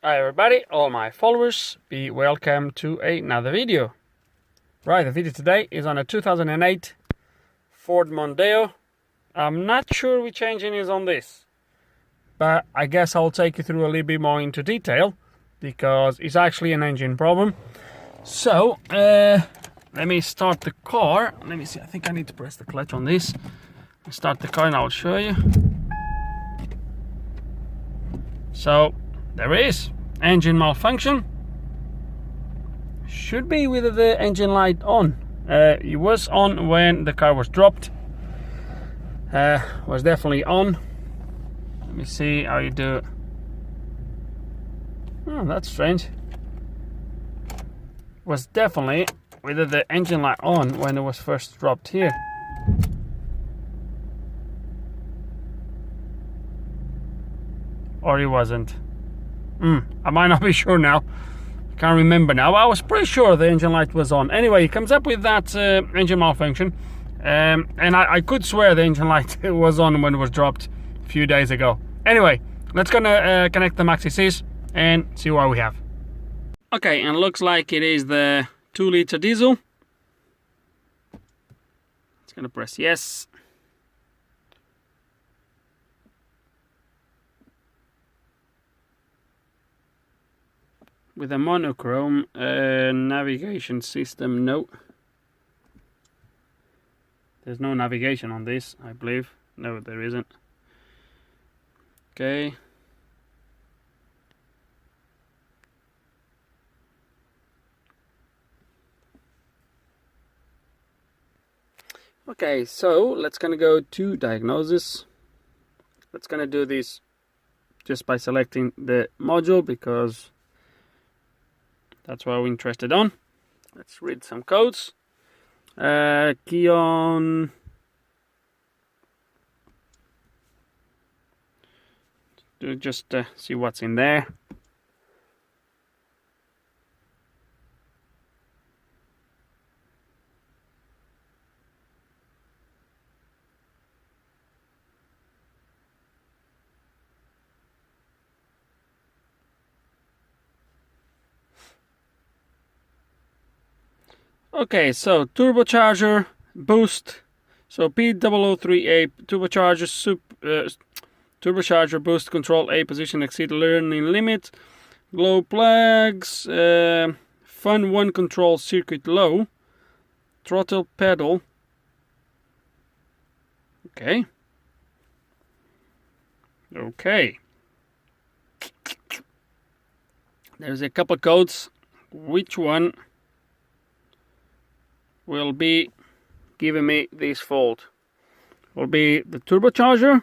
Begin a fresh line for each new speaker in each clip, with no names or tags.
Hi everybody, all my followers, be welcome to another video. Right, the video today is on a 2008 Ford Mondeo. I'm not sure which engine is on this, but I guess I'll take you through a little bit more into detail because it's actually an engine problem. So, let me start the car. Let me see, I think I need to press the clutch on this. Start the car and I'll show you. So, there it is. Engine malfunction. Should be with the engine light on. It was on when the car was dropped. Was definitely on. Let me see how you do it. Oh, that's strange. Was definitely with the engine light on when it was first dropped here. Or it wasn't. I might not be sure now. Can't remember now. I was pretty sure the engine light was on. Anyway, it comes up with that engine malfunction. And I could swear the engine light was on when it was dropped a few days ago. Anyway, let's gonna connect the maxi sys and see what we have. Okay, and looks like it is the 2-liter diesel. It's gonna press yes. With a monochrome navigation system, no. There's no navigation on this, I believe. No, there isn't. Okay. Okay, so let's gonna go to diagnosis. Let's gonna do this just by selecting the module because that's what we're interested on. Let's read some codes. Key on. Just see what's in there. Okay, so turbocharger, boost, so P003A turbocharger, turbocharger boost control A position exceed learning limit, glow plugs, fun 1 control circuit low, throttle pedal. Okay. Okay. There's a couple of codes. Which one will be giving me this fault? Will be the turbocharger,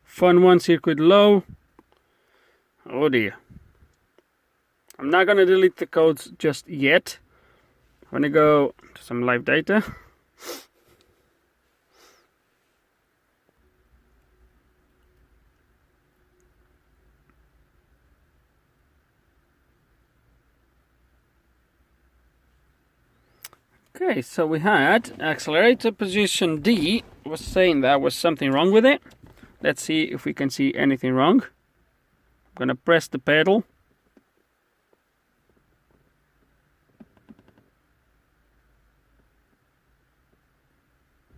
fun 1 circuit low. Oh dear. I'm not gonna delete the codes just yet. I'm gonna go to some live data. Okay, so we had accelerator position D was saying there was something wrong with it. Let's see if we can see anything wrong. I'm gonna press the pedal.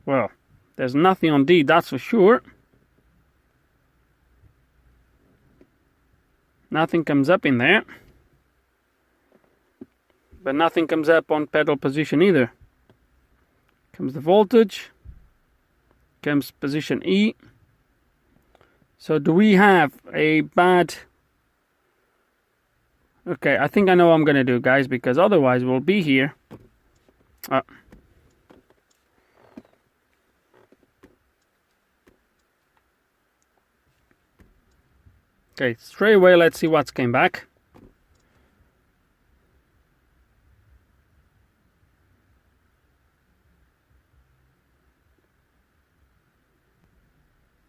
Well, there's nothing on D, that's for sure. Nothing comes up in there. But nothing comes up on pedal position either. Comes the voltage. Comes position E. So do we have a bad... Okay, I think I know what I'm gonna do, guys, because otherwise we'll be here. Okay, straight away let's see what's came back.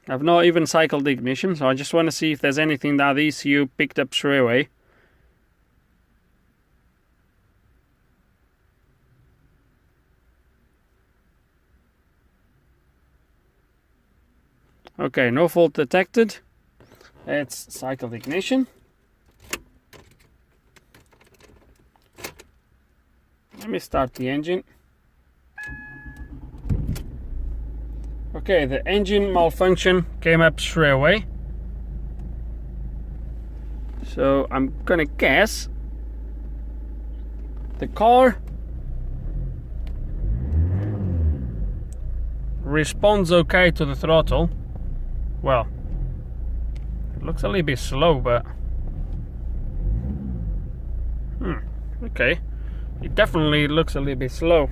I've not even cycled the ignition, so I just want to see if there's anything that the ECU picked up straight away. Okay, no fault detected. Let's cycle the ignition. Let me start the engine. Okay, the engine malfunction came up straight away. So I'm gonna guess the car responds okay to the throttle. Well, it looks a little bit slow, but okay, it definitely looks a little bit slow.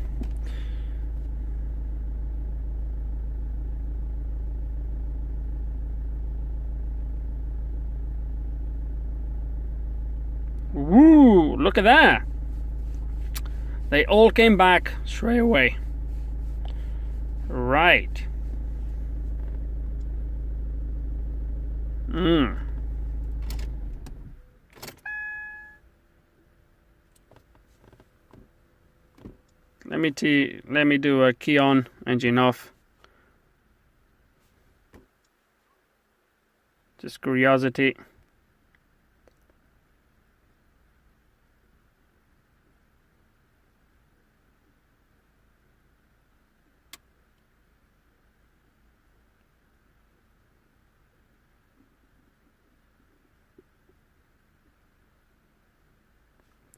Woo, look at that. They all came back straight away. Right. Let me do a key on, engine off. Just curiosity.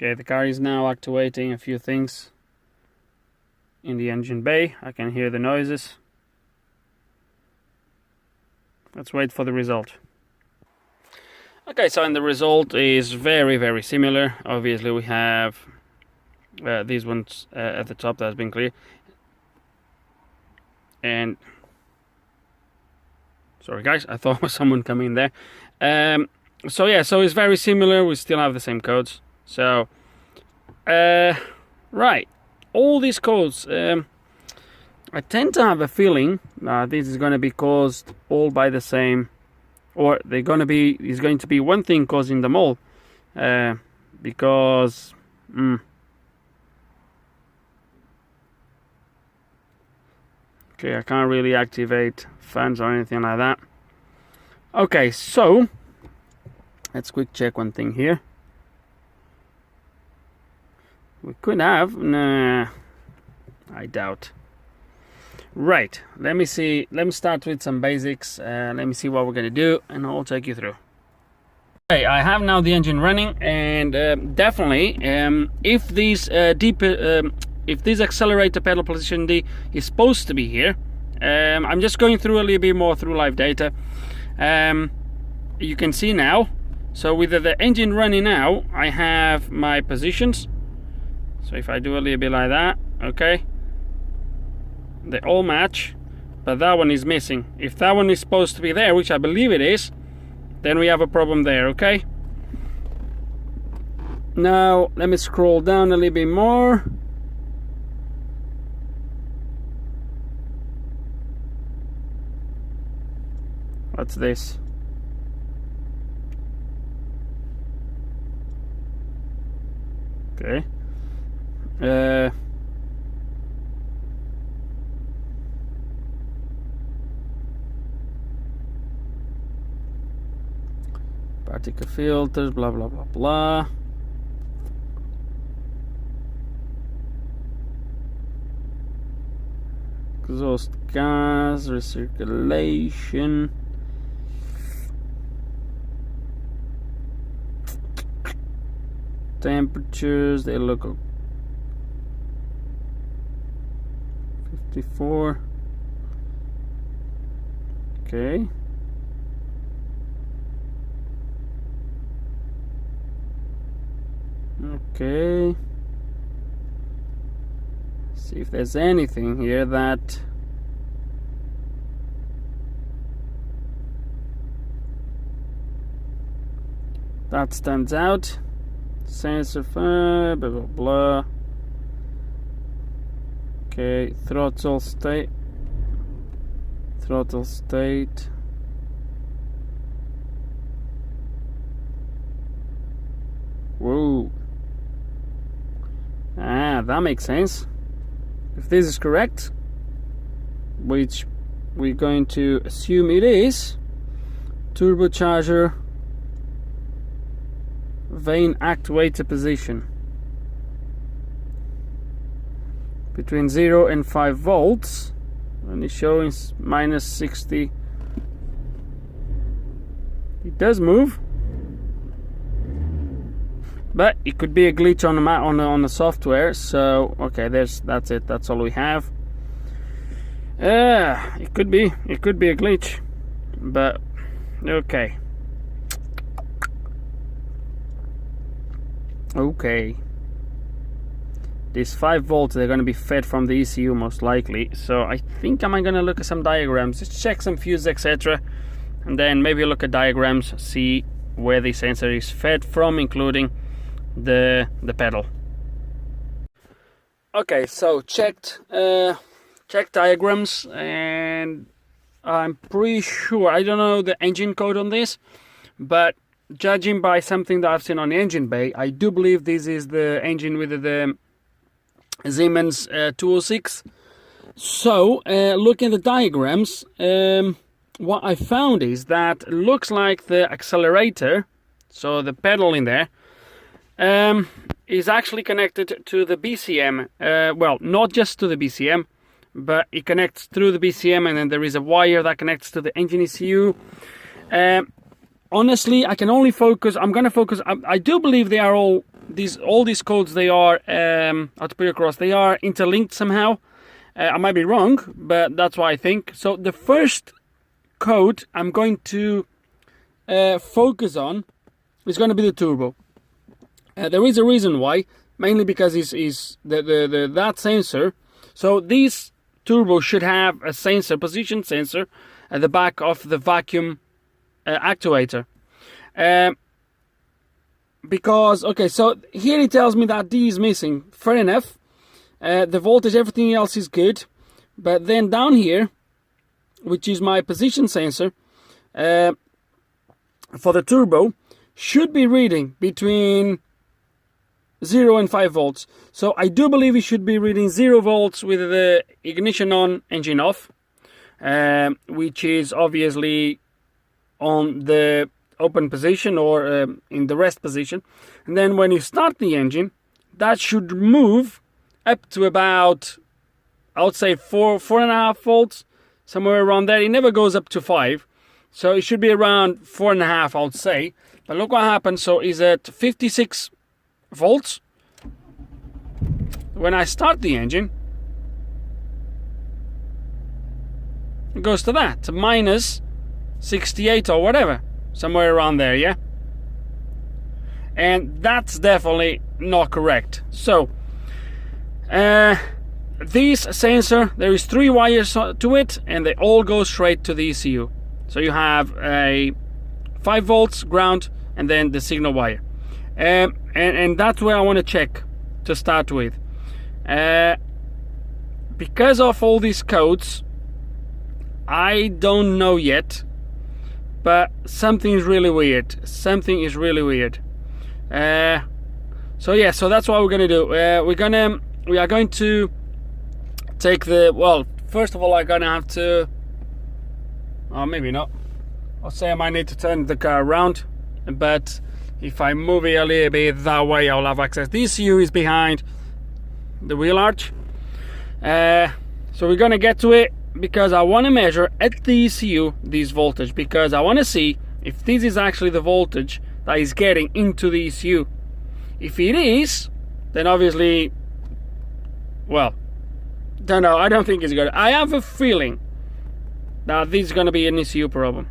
Okay, the car is now activating a few things in the engine bay. I can hear the noises. Let's wait for the result. Okay, so and the result is very, very similar. Obviously we have these ones at the top that has been clear. And sorry guys, I thought there was someone coming there. So yeah, so it's very similar. We still have the same codes. So right, all these codes, I tend to have a feeling this is going to be caused all by the same, or is going to be one thing causing them all, because okay, I can't really activate fans or anything like that. Okay, so let's quick check one thing here. We could have, nah, I doubt. Right, let me see, let me start with some basics. Let me see what we're gonna do and I'll take you through. Okay, I have now the engine running, and definitely if this accelerator pedal position D is supposed to be here, I'm just going through a little bit more through live data. You can see now, so with the engine running now, I have my positions. So if I do a little bit like that, okay, they all match, but that one is missing. If that one is supposed to be there, which I believe it is, then we have a problem there, okay? Now, let me scroll down a little bit more. What's this? Okay. Particle filters, blah blah blah blah. Exhaust gas, recirculation. Temperatures, they look 54. Okay. Okay. See if there's anything here that stands out. Sensor, blah blah blah. Okay, throttle state. Whoa. Ah, that makes sense. If this is correct, which we're going to assume it is, turbocharger vane actuator position. between 0 and 5 volts, and it's showing minus 60. It does move, but it could be a glitch on the software. So okay, that's it. That's all we have. It could be a glitch, but okay. These 5 volts, they're going to be fed from the ECU most likely. So I think I'm going to look at some diagrams, just check some fuses, etc. And then maybe look at diagrams, see where the sensor is fed from, including the pedal. Okay, so checked diagrams, and I'm pretty sure, I don't know the engine code on this, but judging by something that I've seen on the engine bay, I do believe this is the engine with the Siemens 206. So looking at the diagrams, what I found is that it looks like the accelerator, so the pedal in there, is actually connected to the BCM. Well, not just to the BCM, but it connects through the BCM, and then there is a wire that connects to the engine ECU. Honestly, I can only focus. I'm going to focus. I do believe they are all these codes. They are how to put it across. They are interlinked somehow. I might be wrong, but that's what I think. So the first code I'm going to focus on is going to be the turbo. There is a reason why, mainly because is that sensor. So these turbos should have a sensor, position sensor, at the back of the vacuum actuator. Because okay, so here it tells me that D is missing. Fair enough. The voltage, everything else is good, but then down here, which is my position sensor for the turbo, should be reading between 0 and 5 volts. So I do believe it should be reading 0 volts with the ignition on, engine off, which is obviously on the open position or in the rest position. And then when you start the engine, that should move up to about, I would say 4.5 volts, somewhere around there. It never goes up to 5, so it should be around 4.5, I would say. But look what happens. So is at 56 volts. When I start the engine, it goes to that, to minus 68 or whatever, somewhere around there, yeah? And that's definitely not correct. So this sensor, there is 3 wires to it, and they all go straight to the ECU. So you have a 5 volts ground and then the signal wire, and that's where I want to check to start with. Because of all these codes, I don't know yet, but something is really weird. Something is really weird. So yeah, so that's what we're gonna do. We are going to take the, well, first of all, I'm gonna have to, oh, maybe not. I'll say I might need to turn the car around, but if I move it a little bit that way, I'll have access. The ECU is behind the wheel arch. So we're gonna get to it because I want to measure at the ECU this voltage, because I want to see if this is actually the voltage that is getting into the ECU. If it is, then obviously, well, don't know, I don't think it's good. I have a feeling that this is going to be an ECU problem.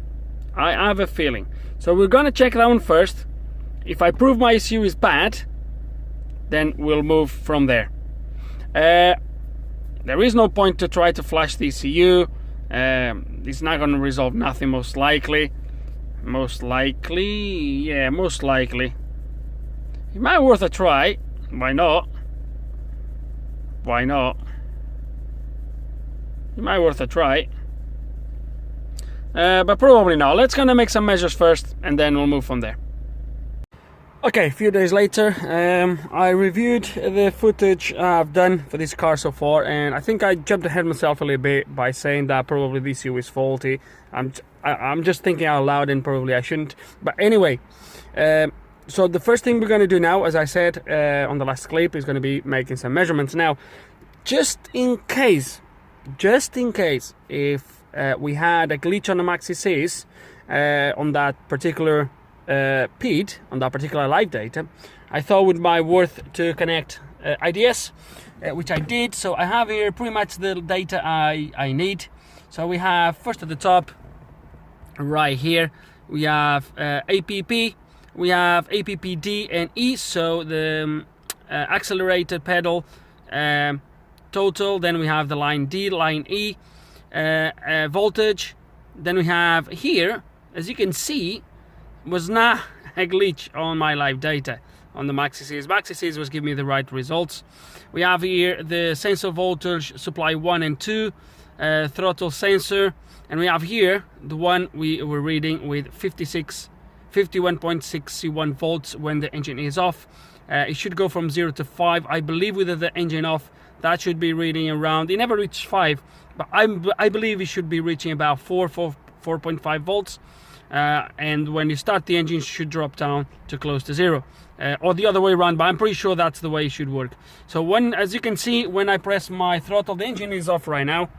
I have a feeling. So we're going to check that one first. If I prove my ECU is bad, then we'll move from there. There is no point to try to flash the ECU. It's not going to resolve nothing, most likely. Most likely. It might be worth a try. Why not? Why not? It might be worth a try. But probably not. Let's gonna make some measures first, and then we'll move from there. Okay, a few days later, I reviewed the footage I've done for this car so far, and I think I jumped ahead myself a little bit by saying that probably the ECU is faulty. I'm just thinking out loud, and probably I shouldn't. But anyway, so the first thing we're going to do now, as I said on the last clip, is going to be making some measurements. Now, just in case if we had a glitch on the Maxi on that particular PID, on that particular live data, I thought it would be worth to connect IDS, which I did. So I have here pretty much the data I need. So we have, first at the top right here, we have APP, we have APP-D and E, so the accelerated pedal total. Then we have the line D, line E, voltage. Then we have here, as you can see, was not a glitch on my live data on the Maxi Maxi was giving me the right results. We have here the sensor voltage supply 1 and 2, throttle sensor, and we have here the one we were reading with 51.61 volts when the engine is off. It should go from 0 to 5. I believe with the engine off, that should be reading around, it never reached 5, but I believe it should be reaching about 4.5 volts. And when you start the engine, should drop down to close to 0, or the other way around, but I'm pretty sure that's the way it should work. So as you can see, when I press my throttle, the engine is off right now,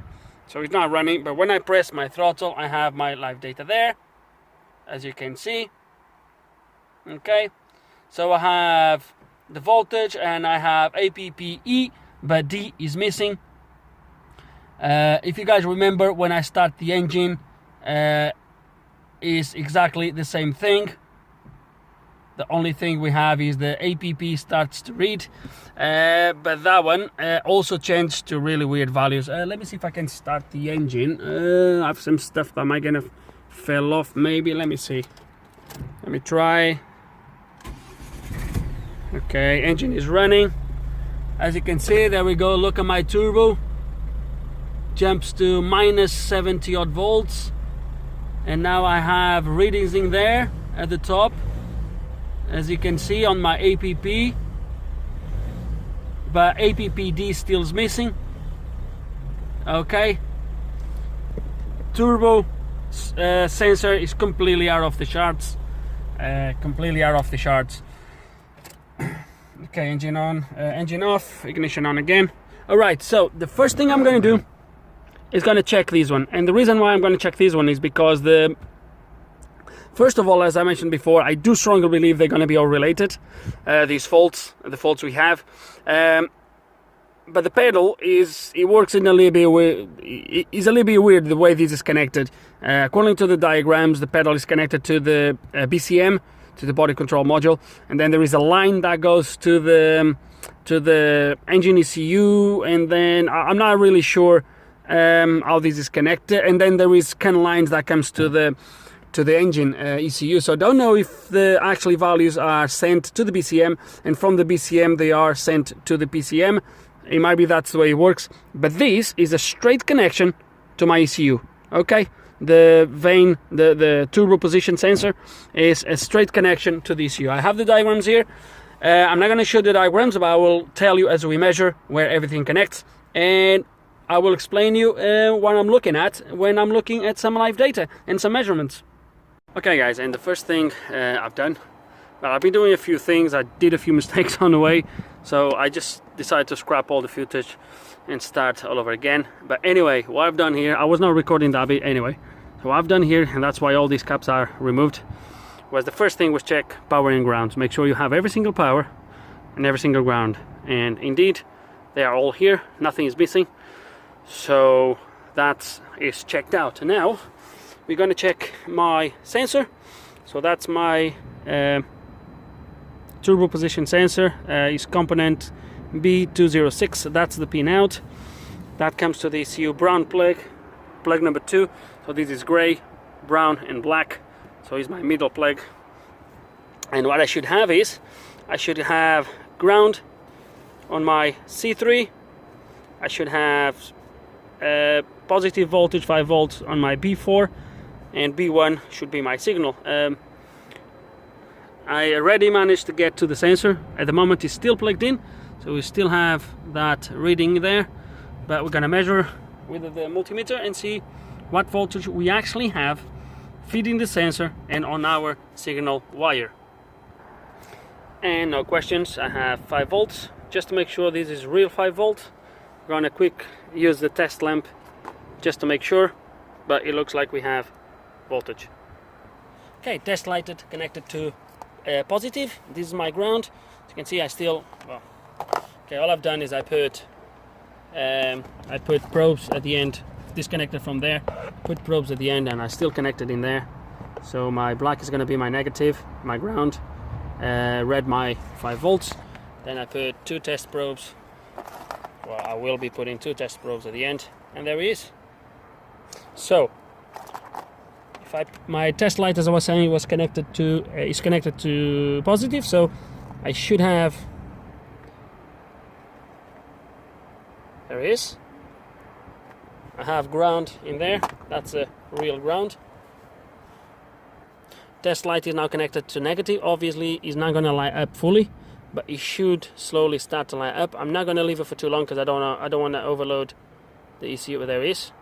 so it's not running, but when I press my throttle, I have my live data there, as you can see. Okay, so I have the voltage and I have APP-E, but D is missing. If you guys remember, when I start the engine, is exactly the same thing. The only thing we have is the APP starts to read, but that one also changed to really weird values. Let me see if I can start the engine. I have some stuff that might gonna fell off maybe. Let me see. Let me try. Okay, engine is running. As you can see, there we go. Look at my turbo. Jumps to minus 70 odd volts. And now I have readings in there at the top, as you can see on my APP, but APP-D still is missing. Okay, turbo sensor is completely out of the charts, Okay, engine on, engine off, ignition on again. All right, so the first thing I'm going to do is going to check this one, and the reason why I'm going to check this one is because first of all, as I mentioned before, I do strongly believe they're going to be all related, these faults, the faults we have, but the pedal works in a little bit weird. It's a little bit weird the way this is connected. According to the diagrams, the pedal is connected to the BCM, to the body control module, and then there is a line that goes to the engine ECU, and then I'm not really sure how this is connected, and then there is CAN lines that comes to the engine ECU. So I don't know if the actual values are sent to the BCM, and from the BCM they are sent to the PCM. It might be that's the way it works, but this is a straight connection to my ECU. Okay, the vane, the turbo position sensor is a straight connection to the ECU. I have the diagrams here. I'm not going to show the diagrams, but I will tell you as we measure where everything connects, and I will explain you what I'm looking at when I'm looking at some live data and some measurements. Okay guys, and the first thing I've done, well, I've been doing a few things. I did a few mistakes on the way, so I just decided to scrap all the footage and start all over again. But anyway, what I've done here, I was not recording that bit anyway, so what I've done here, and that's why all these caps are removed, was the first thing was check power and ground. Make sure you have every single power and every single ground, and indeed they are all here, nothing is missing. So that is checked out. Now we're going to check my sensor. So that's my turbo position sensor, is component B206. That's the pin out. That comes to the ECU brown plug number 2. So this is gray, brown and black. So it's my middle plug. And what I should have is, I should have ground on my C3. I should have positive voltage 5 volts on my B4, and B1 should be my signal. I already managed to get to the sensor. At the moment it's still plugged in, so we still have that reading there, but we're gonna measure with the multimeter and see what voltage we actually have feeding the sensor and on our signal wire. And no questions, I have 5 volts, just to make sure this is real 5 volts. gonna quick use the test lamp just to make sure, but it looks like we have voltage. Okay, test lighted, connected to positive. This is my ground. As you can see, I still, well, okay, all I've done is I put probes at the end, disconnected from there, put probes at the end, and I still connected in there. So my black is going to be my negative, my ground, red my 5 volts. Then I put 2 test probes. Well, I will be putting 2 test probes at the end, and there he is. So if my test light, as I was saying, was connected to is connected to positive, so I should have, there it is. I have ground in there. That's a real ground. Test light is now connected to negative. Obviously it's not going to light up fully, but it should slowly start to light up. I'm not going to leave it for too long because I don't want to overload the ECU. There it is.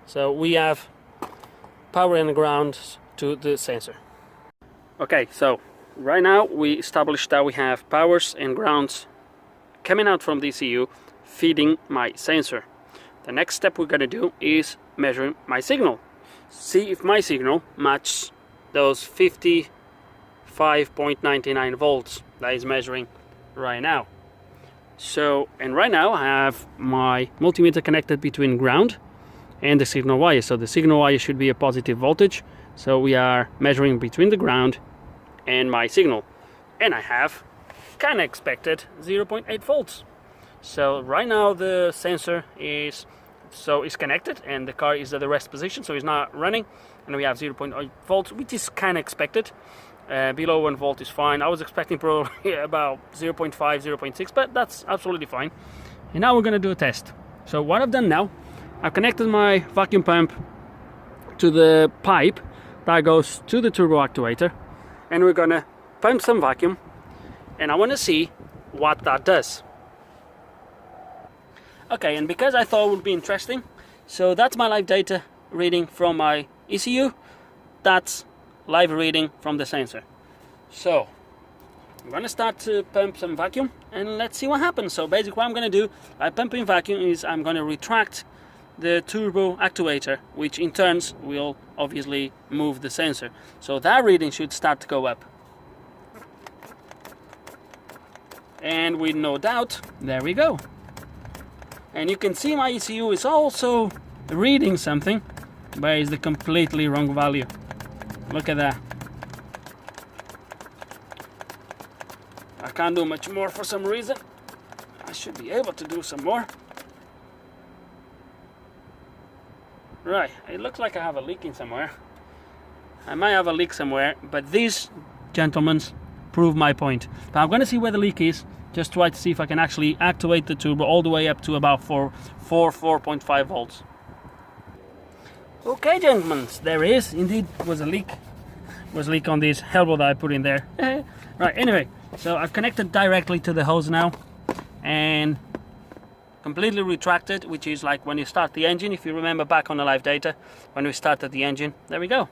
So we have power and ground to the sensor. Okay, so right now we established that we have powers and grounds coming out from the ECU feeding my sensor. The next step we're going to do is measuring my signal. See if my signal matches those 55.99 volts that is measuring right now. So, and right now I have my multimeter connected between ground and the signal wire. So the signal wire should be a positive voltage. So we are measuring between the ground and my signal. And I have kind of expected 0.8 volts. So right now the sensor is connected and the car is at the rest position, so it's not running, and we have 0.8 volts, which is kind of expected. Below 1 volt is fine. I was expecting probably about 0.5, 0.6, but that's absolutely fine. And now we're going to do a test. So what I've done now, I've connected my vacuum pump to the pipe that goes to the turbo actuator, and we're going to pump some vacuum, and I want to see what that does. Okay, and because I thought it would be interesting, so that's my live data reading from my ECU, that's live reading from the sensor. So I'm going to start to pump some vacuum and let's see what happens. So basically what I'm going to do by pumping vacuum is I'm going to retract the turbo actuator, which in turns will obviously move the sensor. So that reading should start to go up. And with no doubt, there we go. And you can see my ECU is also reading something, but it's the completely wrong value. Look at that. I can't do much more for some reason. I should be able to do some more. Right, it looks like I have a leak in somewhere. I might have a leak somewhere, but these gentlemen prove my point. But I'm going to see where the leak is. Just try to see if I can actually activate the turbo all the way up to about 4.5 volts. Okay, gentlemen, there is indeed was a leak. Was a leak on this elbow that I put in there. Right, anyway, so I've connected directly to the hose now and completely retracted, which is like when you start the engine. If you remember back on the live data, when we started the engine, there we go.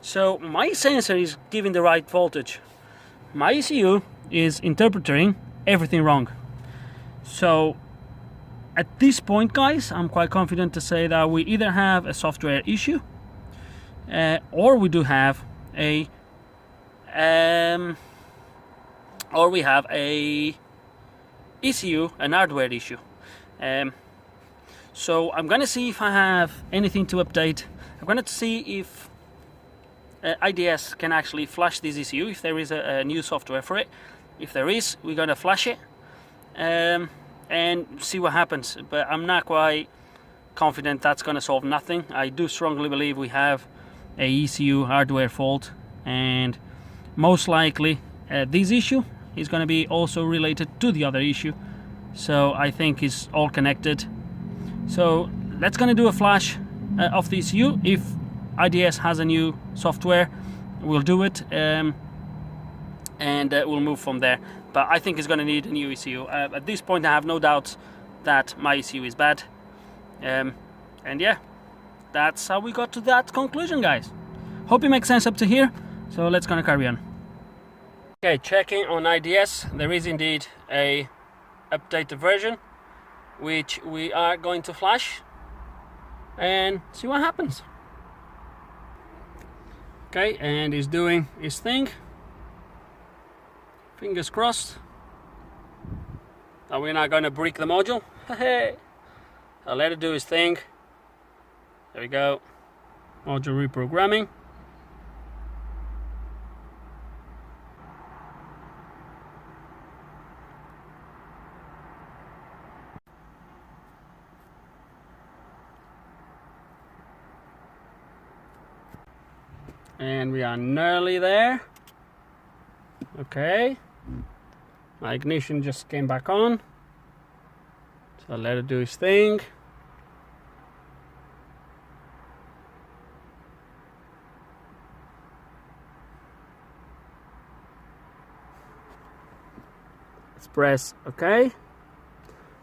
So my sensor is giving the right voltage. My ECU is interpreting everything wrong. So at this point, guys, I'm quite confident to say that we either have a software issue or we do have a ECU, an hardware issue. So I'm gonna see if I have anything to update. I'm gonna see if IDS can actually flash this ECU, if there is a new software for it. If there is, we're gonna flash it and see what happens, but I'm not quite confident that's gonna solve nothing. I do strongly believe we have a ECU hardware fault, and most likely this issue is going to be also related to the other issue, so I think it's all connected. So let's gonna do a flash of the ECU. If IDS has a new software, we'll do it, and we'll move from there. But I think it's going to need a new ECU. At this point I have no doubt that my ECU is bad, and yeah, that's how we got to that conclusion, guys. Hope it makes sense up to here, so let's gonna carry on. Okay, checking on IDS, there is indeed a updated version. which we are going to flash and see what happens. Okay, and he's doing his thing. Fingers crossed that we're not going to break the module. I'll let it do his thing. There we go. Module reprogramming. And we are nearly there. Okay. My ignition just came back on. So I'll let it do its thing. Let's press OK.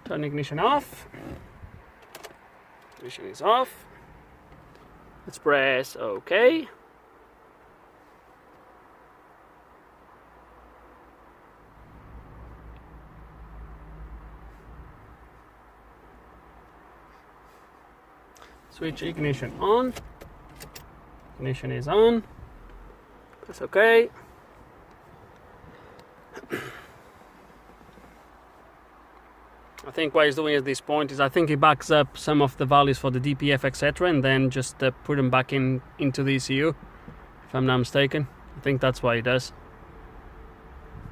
Turn ignition off. Ignition is off. Let's press OK. Switch ignition on. Ignition is on. Press OK. I think what he's doing at this point is I think he backs up some of the values for the DPF, etc., and then just put them back into the ECU, if I'm not mistaken. I think that's what he does.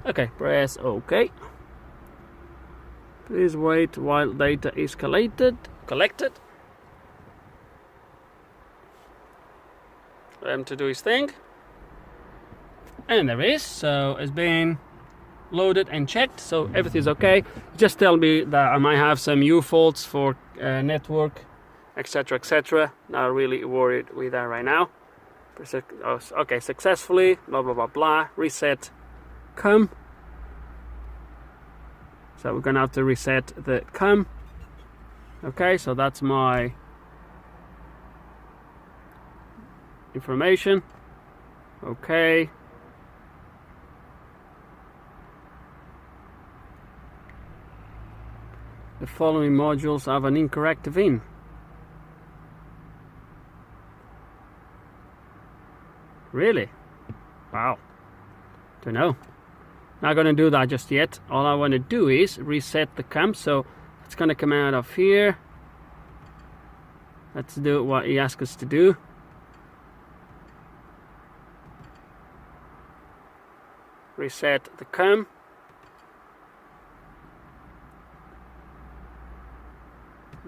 Okay, press OK. Please wait while data is collected. For him to do his thing. And there is. So it's been loaded and checked, so everything's okay. Just tell me that I might have some U faults for network, etc., etc. Not really worried with that right now. Okay, successfully, blah blah blah blah. Reset COM. So we're gonna have to reset the COM. Okay, so that's my information. Okay. The following modules have an incorrect VIN. Really? Wow. Don't know. Not gonna do that just yet. All I want to do is reset the COM. So it's gonna come out of here. Let's do what he asked us to do. Reset the COM.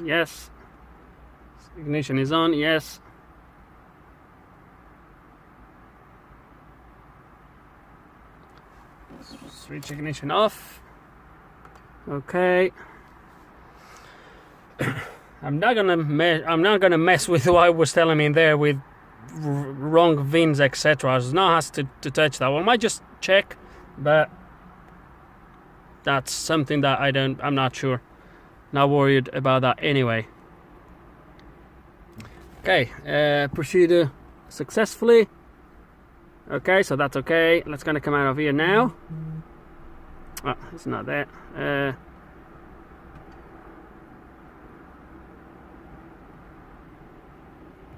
Yes. Ignition is on. Yes. Switch ignition off. Okay. I'm not gonna mess with what I was telling me in there with wrong VINs, etc. I was not asked to touch that one. I might just check, but that's something that I'm not sure. Not worried about that anyway. Okay, procedure successfully. Okay, so that's okay. Let's gonna come out of here now. Oh, it's not there.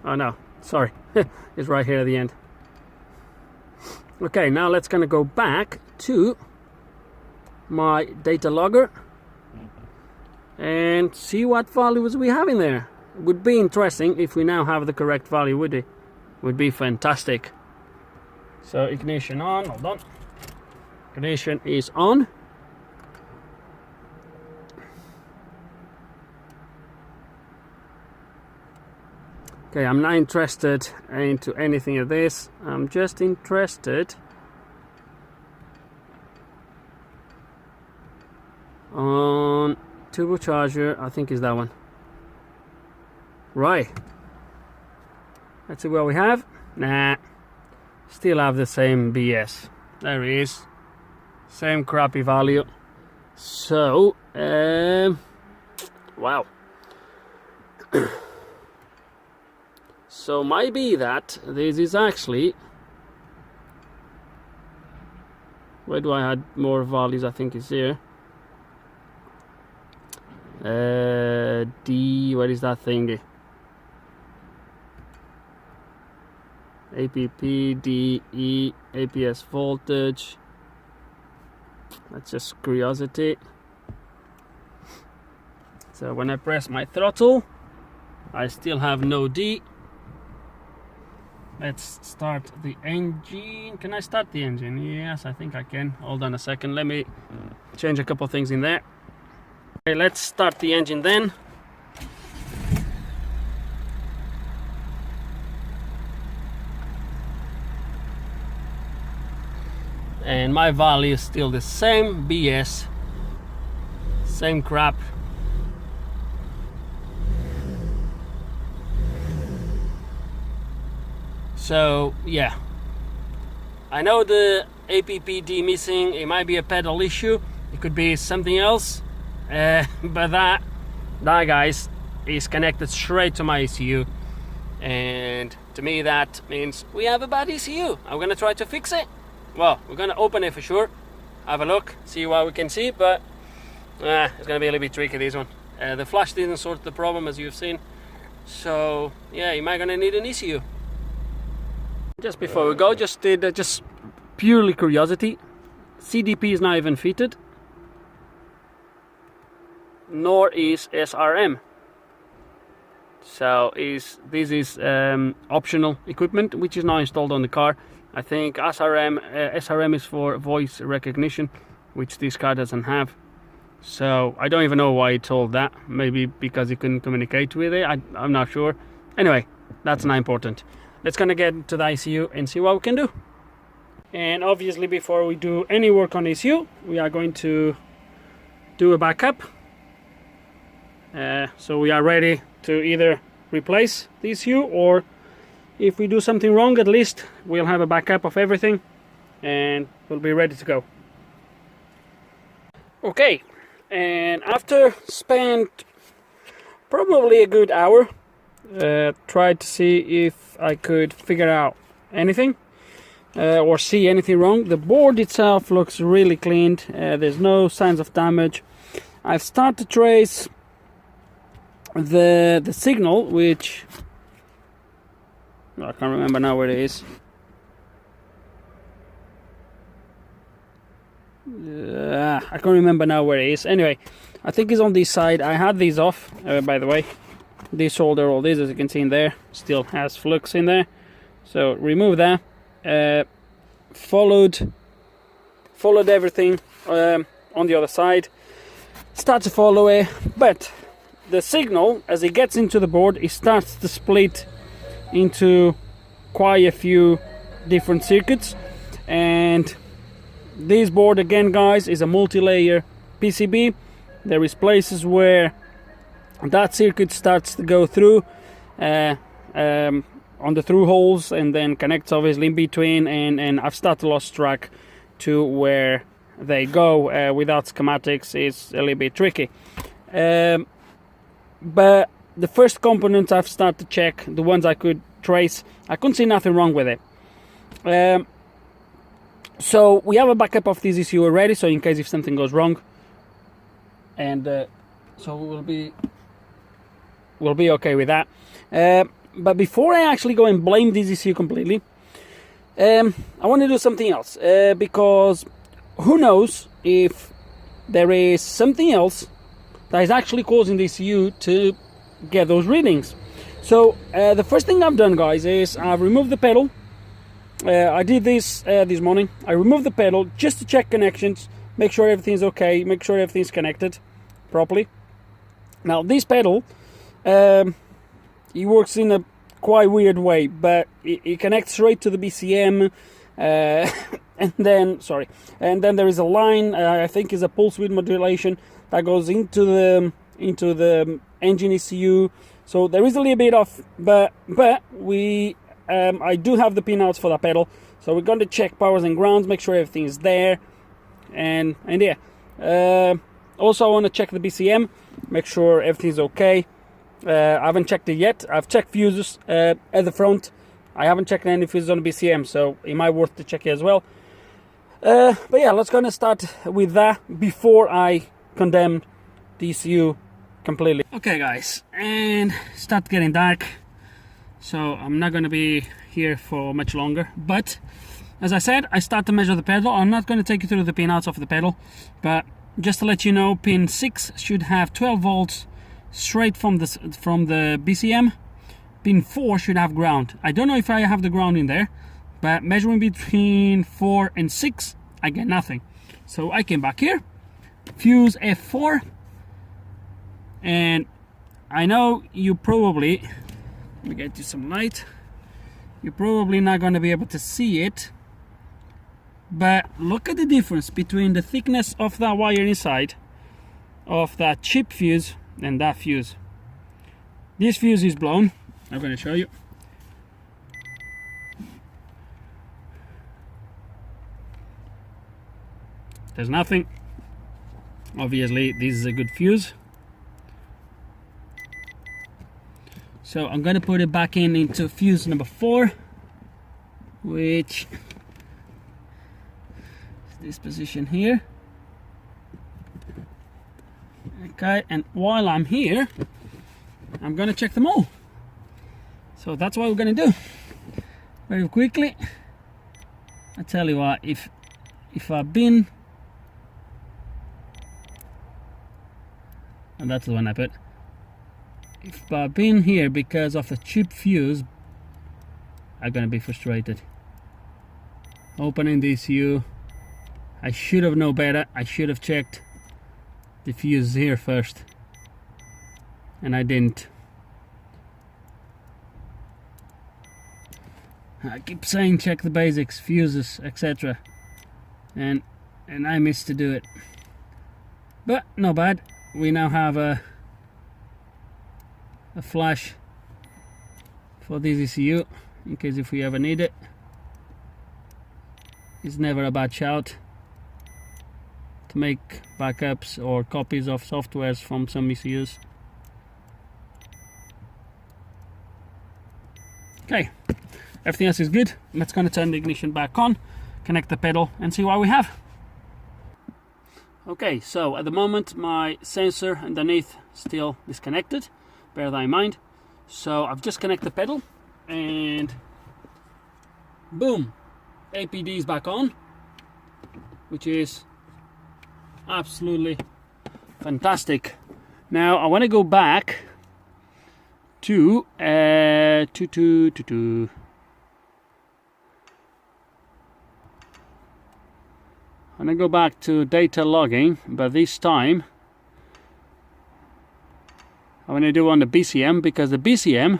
Oh no, sorry. It's right here at the end. Okay, now let's gonna go back to my data logger and see what values we have in there. It would be interesting if we now have the correct value, would it? Would be fantastic. So ignition on, hold on. Ignition is on. Okay, I'm not interested into anything of this. I'm just interested on turbocharger. I think is that one. Right. Let's see what we have. Nah. Still have the same BS. There it is. Same crappy value. So, wow. So might be that this is actually, where do I add more values? I think it's here. D, what is that thingy? APP, D, E, APS voltage. That's just curiosity. So when I press my throttle, I still have no D. Let's start the engine. Can I start the engine? Yes, I think I can. Hold on a second. Let me change a couple things in there. Okay, let's start the engine then. And my value is still the same. BS. Same crap. So yeah, I know the APPD missing. It might be a pedal issue. It could be something else. But that guys is connected straight to my ECU, and to me that means we have a bad ECU. I'm gonna try to fix it. Well, we're gonna open it for sure, have a look, see what we can see, but it's gonna be a little bit tricky, this one. The flash didn't sort the problem, as you've seen, so yeah, you might gonna need an ECU. Just before we go, just purely curiosity, CDP is not even fitted, nor is SRM. So this is optional equipment which is not installed on the car. I think SRM is for voice recognition, which this car doesn't have. So I don't even know why it told that. Maybe because you couldn't communicate with it. I'm not sure. Anyway, that's not important. Let's gonna get to the ECU and see what we can do. And obviously, before we do any work on ECU, we are going to do a backup. So we are ready to either replace the ECU, or if we do something wrong, at least we'll have a backup of everything and we'll be ready to go. Okay, and after spent probably a good hour, tried to see if I could figure out anything or see anything wrong. The board itself looks really cleaned. There's no signs of damage. I've started to trace the signal, which I can't remember now where it is. I can't remember now where it is. Anyway, I think it's on this side. I had these off, by the way. This solder, all this, as you can see in there, still has flux in there. So remove that. Followed everything on the other side. Start to follow it, but the signal, as it gets into the board, it starts to split into quite a few different circuits. And this board, again guys, is a multi-layer PCB. There is places where that circuit starts to go through on the through holes, and then connects obviously in between, and I've started to lose track to where they go. Without schematics it's a little bit tricky, but the first components I've started to check, the ones I could trace, I couldn't see nothing wrong with it. So we have a backup of this ECU already, so in case if something goes wrong, and so we'll be okay with that. But before I actually go and blame this ECU completely, I want to do something else, because who knows if there is something else that is actually causing the ECU to get those readings. So the first thing I've done, guys, is I've removed the pedal. I did this this morning. I removed the pedal just to check connections, make sure everything's okay, make sure everything's connected properly. Now this pedal, it works in a quite weird way, but it connects straight to the BCM, and then there is a line, I think is a pulse width modulation, that goes into the engine ECU. So there is a little bit of, but we I do have the pinouts for that pedal, so we're going to check powers and grounds, make sure everything is there, and yeah. Also, I want to check the BCM, make sure everything's okay. I haven't checked it yet. I've checked fuses at the front. I haven't checked any fuses on the BCM, so it might be worth to check it as well. But yeah, let's go and start with that before I condemn the ECU completely. Okay guys, and start getting dark, so I'm not going to be here for much longer, but as I said, I start to measure the pedal. I'm not going to take you through the pinouts of the pedal, but just to let you know, pin 6 should have 12 volts straight from the BCM. Pin 4 should have ground. I don't know if I have the ground in there, but measuring between 4 and 6, I get nothing. So I came back here, fuse F4, and I know you probably, let me get you some light, you're probably not going to be able to see it, but look at the difference between the thickness of that wire inside of that chip fuse and that fuse. This fuse is blown. I'm going to show you. There's nothing. Obviously this is a good fuse. So I'm going to put it back into fuse number 4, which is this position here. Okay, and while I'm here, I'm going to check them all. So that's what we're going to do. Very quickly. I tell you what, if I've been, and that's the one I put. If I've been here because of the chip fuse, I'm gonna be frustrated. Opening the ECU, I should have known better. I should have checked the fuse here first, and I didn't. I keep saying check the basics, fuses, etc., and I missed to do it. But not bad. We now have a flash for this ECU in case if we ever need it. It's never a bad shout to make backups or copies of softwares from some ECUs. Okay, everything else is good. Let's gonna turn the ignition back on, connect the pedal, and see what we have. Okay, so at the moment my sensor underneath still disconnected, bear that in mind. So I've just connected the pedal and boom, APD is back on, which is absolutely fantastic. Now I want to go back to I'm gonna go back to data logging, but this time I'm gonna do on the BCM, because the BCM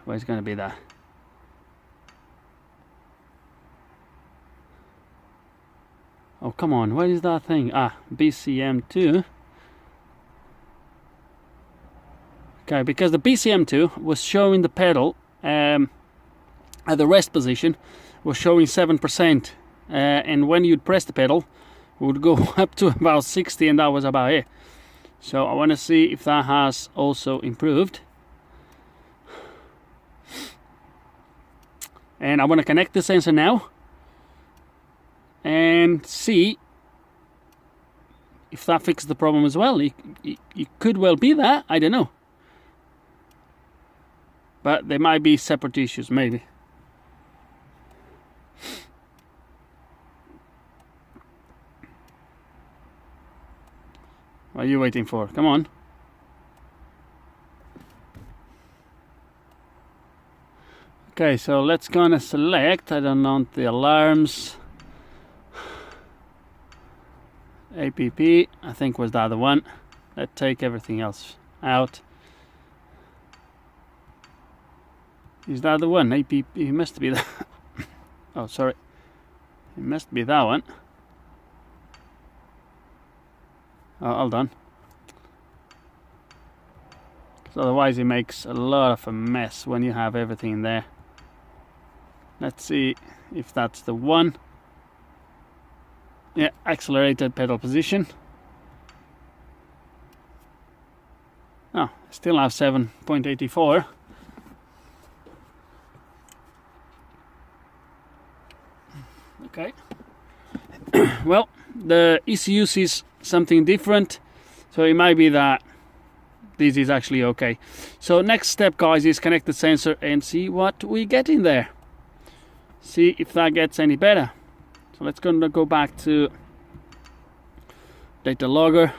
where's gonna be that? Oh come on, where is that thing? BCM2. Okay, because the BCM2 was showing the pedal at the rest position was showing 7%, and when you'd press the pedal it would go up to about 60, and that was about it. So I want to see if that has also improved, and I want to connect the sensor now and see if that fixes the problem as well. It could well be that, I don't know, but there might be separate issues, maybe. What are you waiting for? Come on. Okay, so let's gonna select, I don't want the alarms. APP, I think was the other one. Let's take everything else out. Is that the one? APP, it must be that. Oh, sorry. It must be that one. Oh, hold on. Because otherwise it makes a lot of a mess when you have everything in there. Let's see if that's the one. Yeah, accelerated pedal position. Oh, I still have 7.84. Okay. Well, the ECU sees something different, so it might be that this is actually okay. So next step, guys, is connect the sensor and see what we get in there. See if that gets any better. So let's go back to data logger,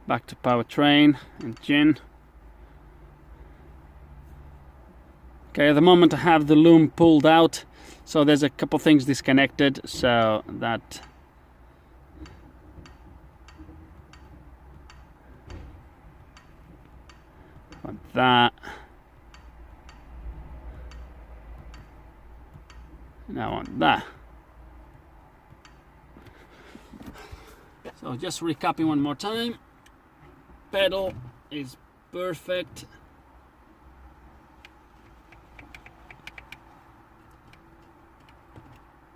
back to powertrain, engine. Okay, at the moment I have the loom pulled out, so there's a couple things disconnected, so that that. Now on that. So just recapping one more time. Pedal is perfect.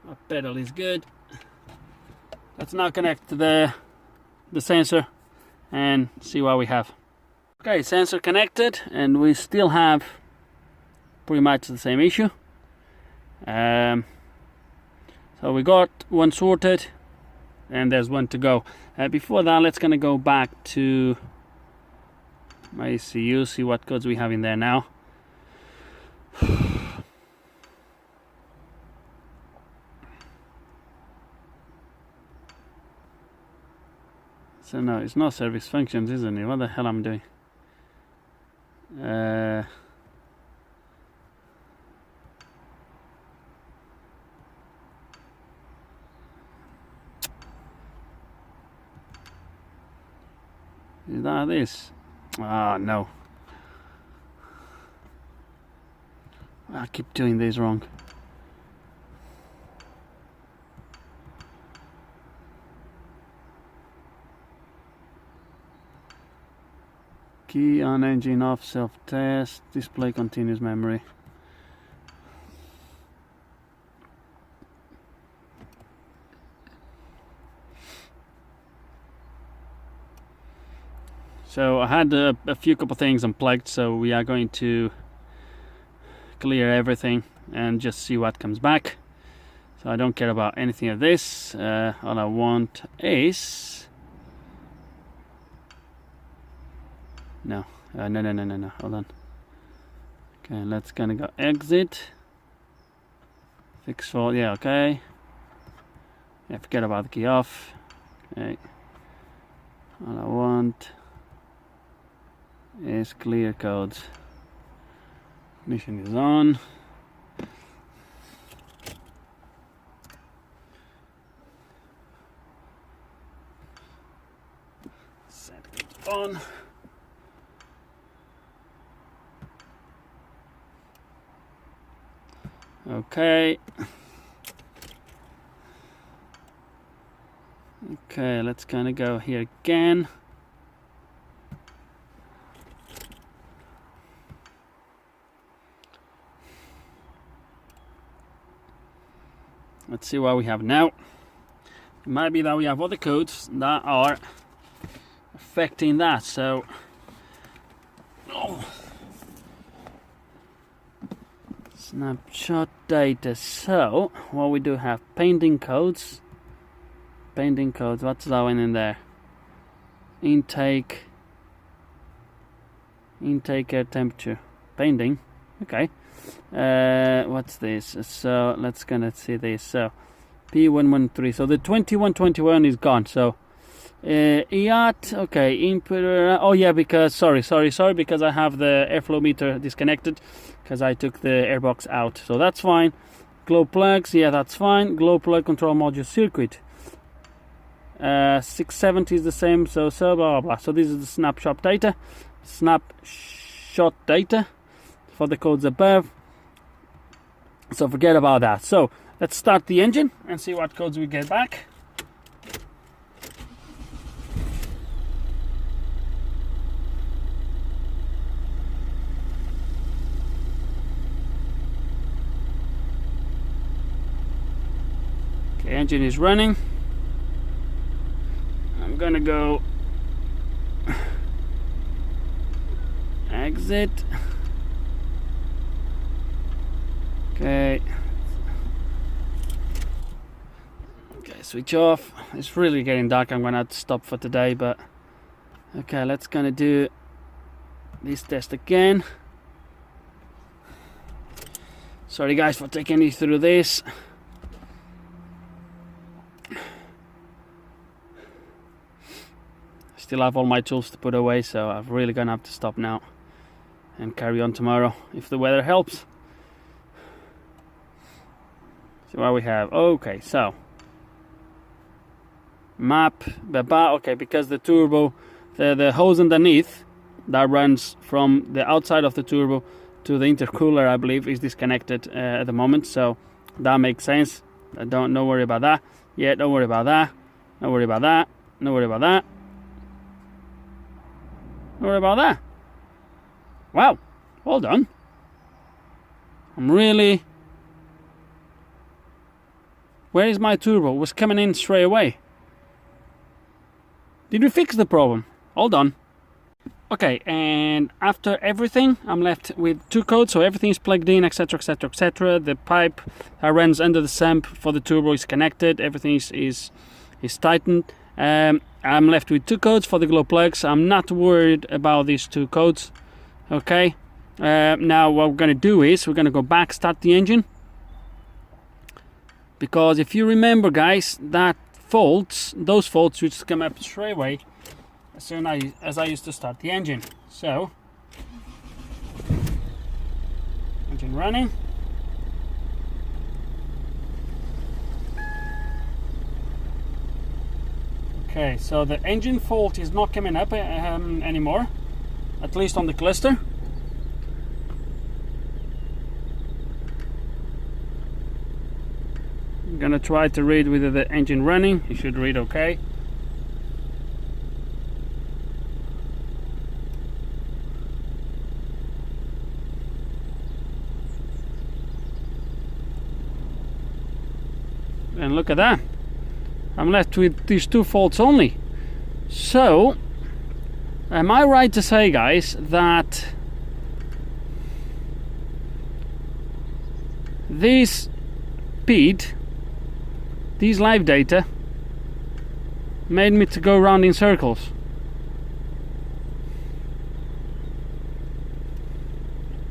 Our pedal is good. Let's now connect to the sensor and see what we have. Okay, sensor connected, and we still have pretty much the same issue. So we got one sorted, and there's one to go. Before that, let's gonna go back to my ECU, see what codes we have in there now. So no, it's not service functions, isn't it? What the hell am I doing? Is that this? Ah, no. I keep doing this wrong. Key on engine off, self-test, display continuous memory. So I had a couple things unplugged, so we are going to clear everything and just see what comes back. So I don't care about anything of this. All I want is no, hold on. Okay, let's gonna go exit, fix fault. Yeah, okay. Yeah, forget about the key off. Okay, all I want is clear codes. Ignition is on. Set it on. Okay. Okay, let's kind of go here again. Let's see what we have now. It might be that we have other codes that are affecting that. So, snapshot data. So, what we do have painting codes. Painting codes. What's that one in there? Intake air temperature. Painting. Okay. What's this? So let's gonna see this. So P113. So the 2121 is gone. So IAT. Okay. Input. Oh yeah, because sorry, because I have the airflow meter disconnected because I took the airbox out. So that's fine. Glow plugs. Yeah, that's fine. Glow plug control module circuit. 670 is the same. So blah blah blah. So this is the snapshot data. Snapshot data for the codes above. So forget about that. So let's start the engine and see what codes we get back. Okay, engine is running. I'm gonna go exit. Okay, switch off. It's really getting dark. I'm gonna have to stop for today, but okay, let's gonna do this test again. Sorry guys for taking you through this. Still have all my tools to put away, so I'm really gonna have to stop now and carry on tomorrow if the weather helps. So what we have, okay, so map, okay, because the turbo, the hose underneath that runs from the outside of the turbo to the intercooler, I believe, is disconnected at the moment, so that makes sense. Don't worry about that. Yeah, don't worry about that. Don't worry about that. Don't worry about that. Don't worry about that. Wow, well done. I'm really... Where is my turbo? It was coming in straight away. Did we fix the problem? Hold on. Okay, and after everything, I'm left with 2 codes, so everything is plugged in, etc, etc, etc. The pipe that runs under the sump for the turbo is connected. Everything is tightened. I'm left with 2 codes for the glow plugs. I'm not worried about these 2 codes. Okay, now what we're gonna do is we're gonna go back, start the engine, because if you remember, guys, that those faults which come up straight away as soon as I used to start the engine. So engine running. Okay, so the engine fault is not coming up anymore, at least on the cluster. I'm gonna try to read with the engine running. You should read okay. And look at that. I'm left with these 2 faults only. So, am I right to say, guys, that this speed, these live data, made me to go around in circles?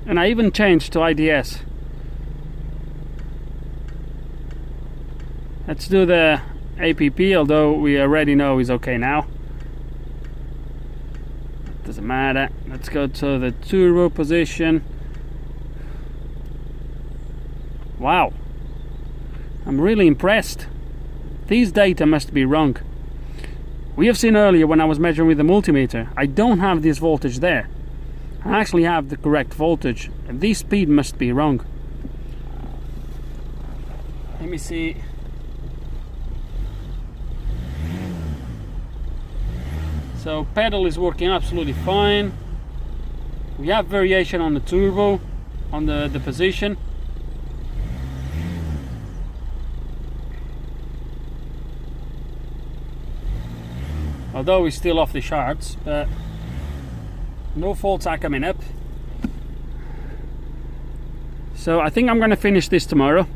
And I even changed to IDS. Let's do the APP, although we already know is okay now. Doesn't matter. Let's go to the turbo position. Wow, I'm really impressed. These data must be wrong. We have seen earlier when I was measuring with the multimeter, I don't have this voltage there. I actually have the correct voltage, and this speed must be wrong. Let me see. So pedal is working absolutely fine. We have variation on the turbo, on the position. Although we're still off the charts, but no faults are coming up. So I think I'm gonna finish this tomorrow,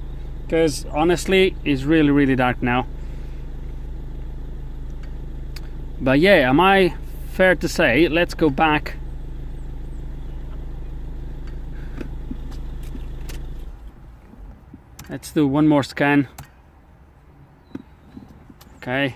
because honestly it's really dark now. But yeah, am I fair to say, let's go back. Let's do one more scan. Okay.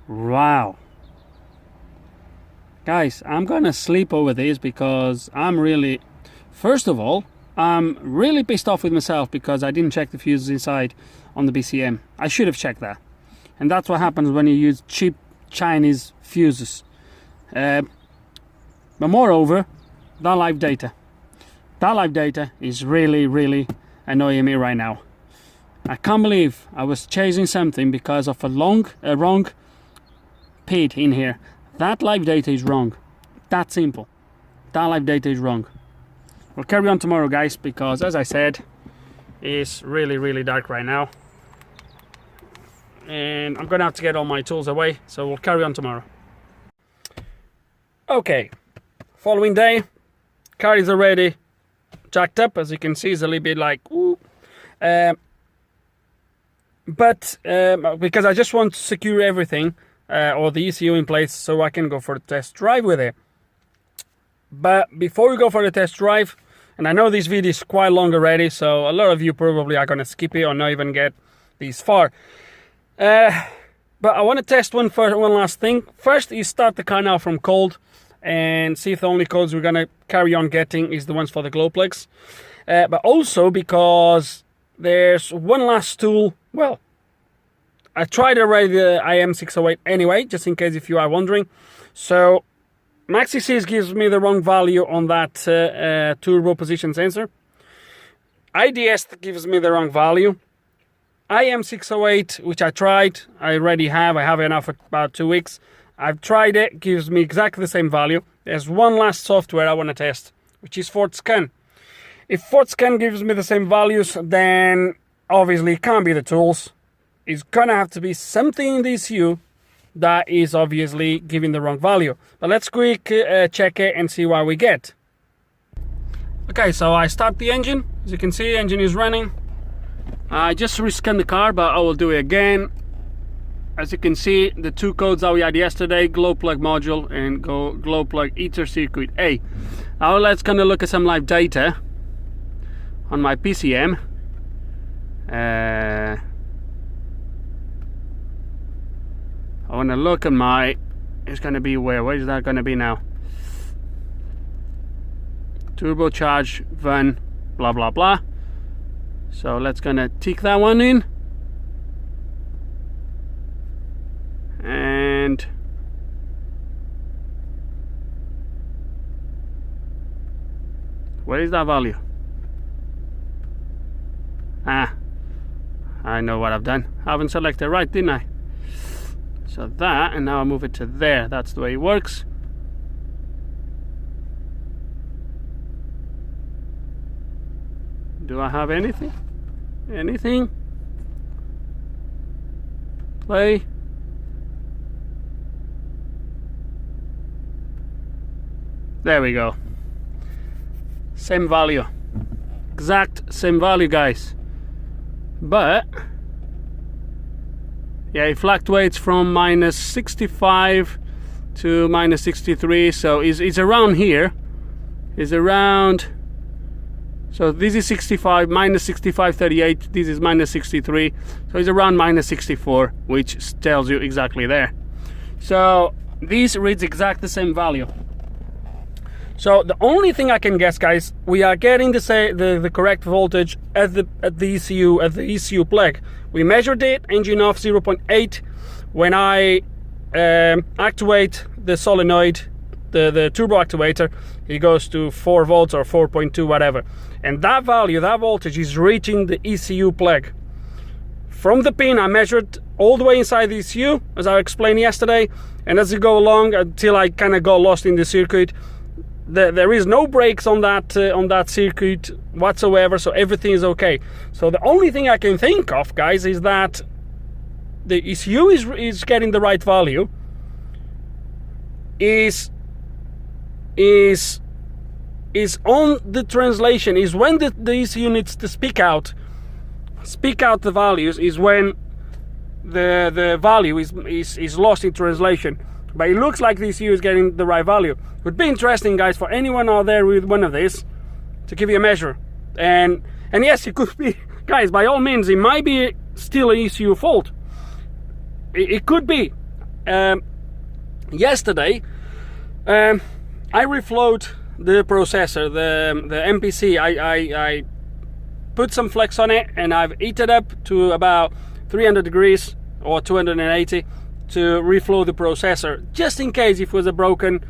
Wow. Guys, I'm gonna sleep over this because I'm really, first of all, I'm really pissed off with myself because I didn't check the fuses inside on the BCM. I should have checked that. And that's what happens when you use cheap Chinese fuses. But moreover, that live data is really annoying me right now. I can't believe I was chasing something because of a wrong PID in here. That live data is wrong. That simple. That live data is wrong. we'll carry on tomorrow, guys, because as I said, it's really dark right now, and I'm gonna have to get all my tools away, so we'll carry on tomorrow. Okay, following day, car is already jacked up. As you can see, it's a little bit like ooh. But because I just want to secure everything or the ECU in place so I can go for a test drive with it. But before we go for the test drive, and I know this video is quite long already, so a lot of you probably are going to skip it or not even get this far. But I want to test one last thing. First is start the car now from cold and see if the only codes we're going to carry on getting is the ones for the glow plugs. But also because there's one last tool. Well, I tried already the IM608 anyway, just in case if you are wondering. So MaxiSys gives me the wrong value on that turbo position sensor. IDS gives me the wrong value. IM608, which I tried, I already have. I have it now for about 2 weeks. I've tried it, gives me exactly the same value. There's one last software I want to test, which is FortScan. If FortScan gives me the same values, then obviously it can't be the tools. It's gonna have to be something in the ECU that is obviously giving the wrong value. But let's quick check it and see what we get. Okay, so I start the engine. As you can see, the engine is running. I just rescanned the car, but I will do it again. As you can see, the two codes that we had yesterday, glow plug module and glow plug heater circuit A. Now let's kind of look at some live data on my PCM. I want to look at my, it's going to be where is that going to be now? Turbocharge, VAN, blah blah blah. So let's gonna tick that one in. And where is that value? Ah, I know what I've done. I haven't selected right, didn't I? So that, and now I move it to there. That's the way it works. Do I have anything? Anything? Play. There we go. Same value. Exact same value, guys. But yeah, it fluctuates from minus 65 to minus 63, so it's around here. It's around, so this is 65, minus 65.38, this is minus 63, so it's around minus 64, which tells you exactly there. So this reads exactly the same value. So the only thing I can guess, guys, we are getting the correct voltage at the ECU plug. We measured it, engine off 0.8. When I actuate the solenoid, the turbo actuator, it goes to 4 volts or 4.2, whatever. And that value, that voltage, is reaching the ECU plug. From the pin, I measured all the way inside the ECU, as I explained yesterday, and as you go along until I kind of got lost in the circuit. There is no brakes on that circuit whatsoever, so everything is okay. So the only thing I can think of, guys, is that the ECU is getting the right value. Is on the translation, is when the ECU needs to speak out the values, is when the value is lost in translation. But it looks like the ECU is getting the right value. It would be interesting, guys, for anyone out there with one of these to give you a measure. And yes, it could be, guys, by all means, it might be still an ECU fault. It could be. Yesterday, I reflowed the processor, the MPC. I put some flex on it, and I've heated up to about 300 degrees or 280 to reflow the processor, just in case if it was a broken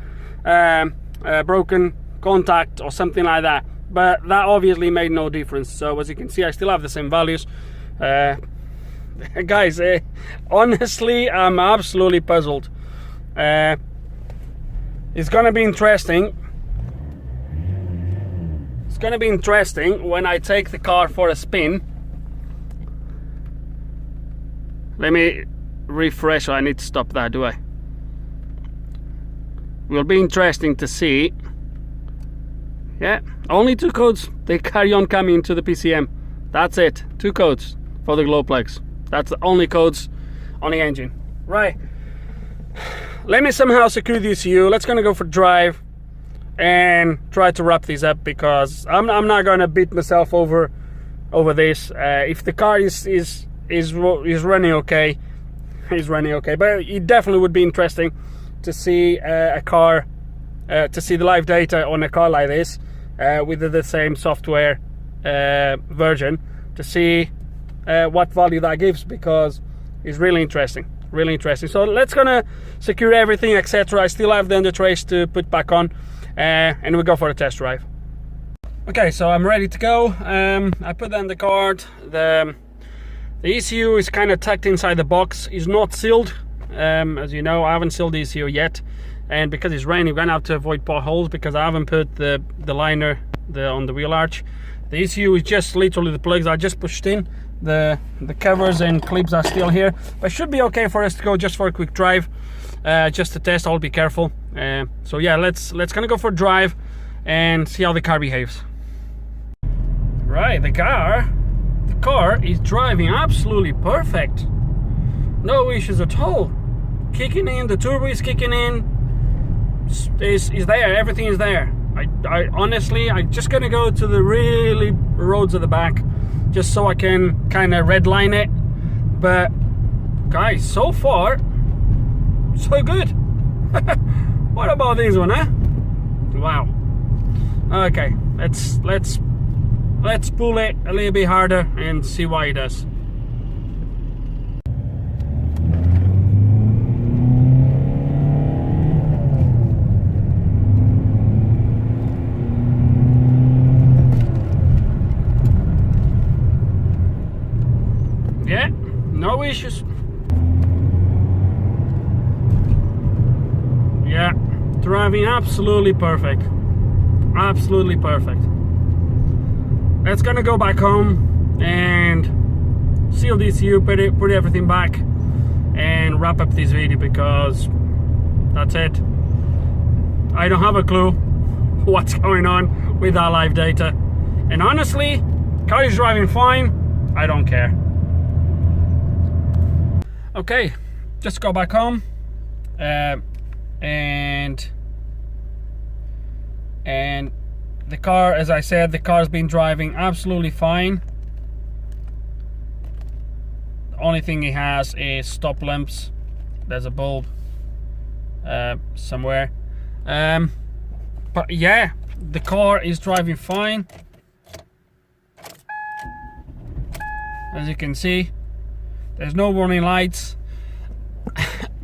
contact or something like that. But that obviously made no difference. So as you can see, I still have the same values. Guys, honestly, I'm absolutely puzzled. It's gonna be interesting. It's gonna be interesting when I take the car for a spin. Let me refresh. I need to stop that, do I? Will be interesting to see. Yeah, only 2 codes. They carry on coming to the PCM. That's it. 2 codes for the glow plugs. That's the only codes on the engine. Right. Let me somehow secure the ECU. Let's gonna go for drive and try to wrap these up, because I'm not gonna beat myself over this. If the car is running okay, is running okay. But it definitely would be interesting to see a car, to see the live data on a car like this, with the same software version, to see what value that gives, because it's really interesting. Really interesting. So let's gonna secure everything, etc. I still have the under trace to put back on, and we go for a test drive. Okay, so I'm ready to go. I put on the card. The ECU is kind of tucked inside the box. It's not sealed. As you know, I haven't sealed the ECU yet, and because it's raining, we're gonna have to avoid potholes, because I haven't put the liner on the wheel arch. The ECU is just literally the plugs I just pushed in. The covers and clips are still here, but should be okay for us to go just for a quick drive, just to test. I'll be careful. So yeah, let's gonna go for a drive and see how the car behaves. Right, the car is driving absolutely perfect. No issues at all. Kicking in, the turbo is kicking in. Is there, everything is there. I honestly, I'm just gonna go to the really roads at the back, just so I can kind of redline it. But guys, so far so good. What about this one, huh? Wow. Okay, let's pull it a little bit harder and see what it does. Yeah, no issues. Yeah, driving absolutely perfect. Absolutely perfect. Let's gonna go back home and seal the ECU, put everything back, and wrap up this video, because that's it. I don't have a clue what's going on with our live data, and honestly, car is driving fine. I don't care. Okay, just go back home, and the car, as I said, the car's been driving absolutely fine. The only thing it has is stop lamps. There's a bulb somewhere, but yeah, the car is driving fine. As you can see, there's no warning lights.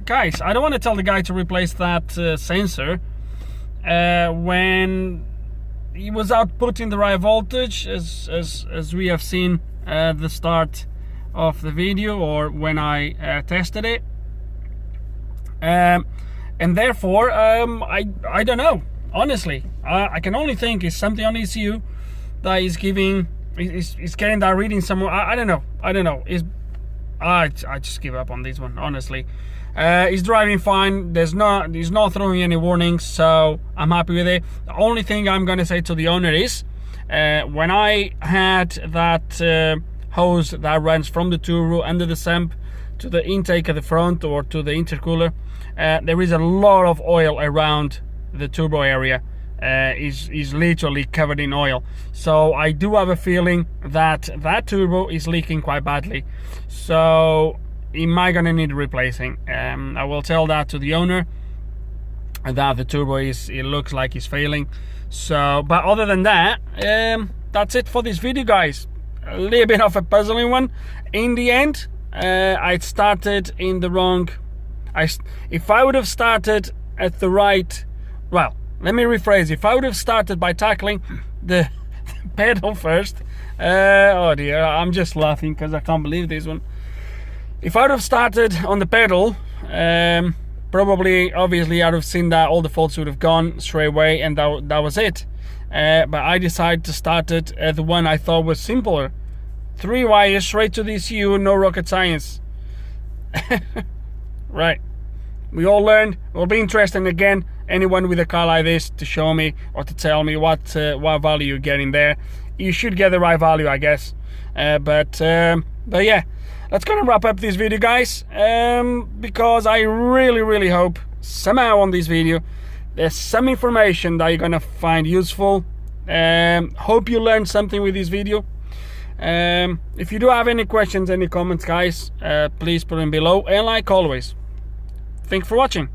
Guys, I don't want to tell the guy to replace that sensor when he was outputting the right voltage, as we have seen at the start of the video, or when I tested it, and therefore I don't know, honestly. I can only think it's something on ECU that is getting that reading somewhere. I don't know. I just give up on this one, honestly. He's driving fine. He's not throwing any warnings, so I'm happy with it. The only thing I'm gonna say to the owner is, when I had that hose that runs from the turbo under the sump to the intake at the front, or to the intercooler, there is a lot of oil around the turbo area. Is literally covered in oil, so I do have a feeling that turbo is leaking quite badly, so it might gonna need replacing. I will tell that to the owner, that the turbo it looks like it's failing. So, but other than that, that's it for this video, guys. A little bit of a puzzling one. In the end, I started in the wrong. If I would have started at the right, well, let me rephrase. If I would have started by tackling the pedal first, oh dear, I'm just laughing because I can't believe this one. If I would have started on the pedal, Probably, obviously, I'd have seen that all the faults would have gone straight away, and that was it. But I decided to start it at the one I thought was simpler. 3 wires straight to the ECU, no rocket science. Right. We all learned. It'll be interesting again, anyone with a car like this, to show me or to tell me what value you're getting there. You should get the right value, I guess. But yeah, that's gonna wrap up this video, guys. Because I really hope somehow on this video there's some information that you're gonna find useful. Hope you learned something with this video. If you do have any questions, any comments, guys, please put them below. And like always, thanks for watching.